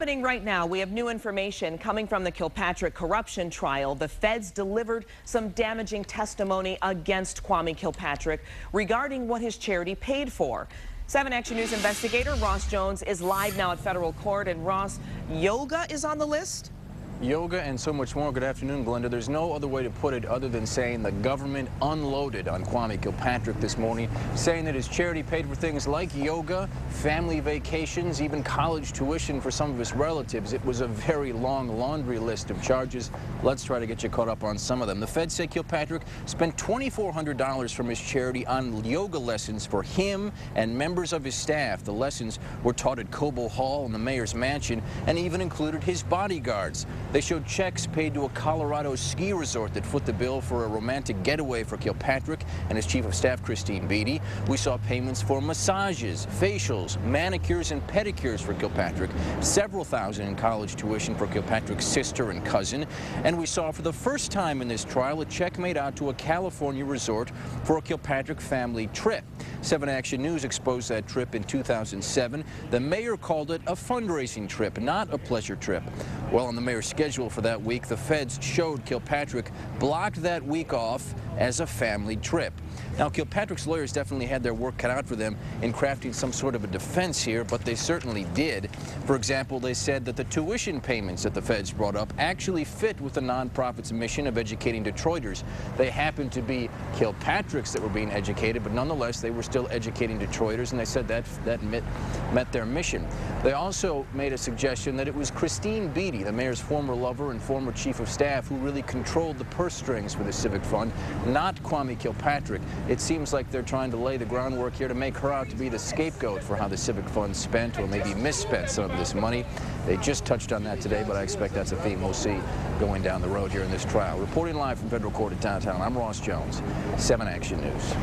Happening right now, we have new information coming from the Kilpatrick Corruption Trial. The feds delivered some damaging testimony against Kwame Kilpatrick regarding what his charity paid for. 7 Action News investigator Ross Jones is live now at federal court. And Ross, yoga is on the list? Yoga and so much more. Good afternoon, Glenda. There's no other way to put it other than saying the government unloaded on Kwame Kilpatrick this morning, saying that his charity paid for things like yoga, family vacations, even college tuition for some of his relatives. It was a very long laundry list of charges. Let's try to get you caught up on some of them. The feds say Kilpatrick spent $2,400 from his charity on yoga lessons for him and members of his staff. The lessons were taught at Cobo Hall in the mayor's mansion and even included his bodyguards. They showed checks paid to a Colorado ski resort that foot the bill for a romantic getaway for Kilpatrick and his chief of staff, Christine Beatty. We saw payments for massages, facials, manicures, and pedicures for Kilpatrick, several thousand in college tuition for Kilpatrick's sister and cousin. And we saw for the first time in this trial a check made out to a California resort for a Kilpatrick family trip. 7 Action News exposed that trip in 2007. The mayor called it a fundraising trip, not a pleasure trip. Well, on the mayor's schedule for that week, the feds showed Kilpatrick blocked that week off as a family trip. Now, Kilpatrick's lawyers definitely had their work cut out for them in crafting some sort of a defense here, but they certainly did. For example, they said that the tuition payments that the feds brought up actually fit with the nonprofit's mission of educating Detroiters. They happened to be Kilpatricks that were being educated, but nonetheless, they were still educating Detroiters, and they said that met their mission. They also made a suggestion that it was Christine Beatty, the mayor's former lover and former chief of staff, who really controlled the purse strings for the civic fund, not Kwame Kilpatrick. It seems like they're trying to lay the groundwork here to make her out to be the scapegoat for how the civic fund spent or maybe misspent some of this money. They just touched on that today, but I expect that's a theme we'll see going down the road here in this trial. Reporting live from federal court in downtown, I'm Ross Jones, 7 Action News.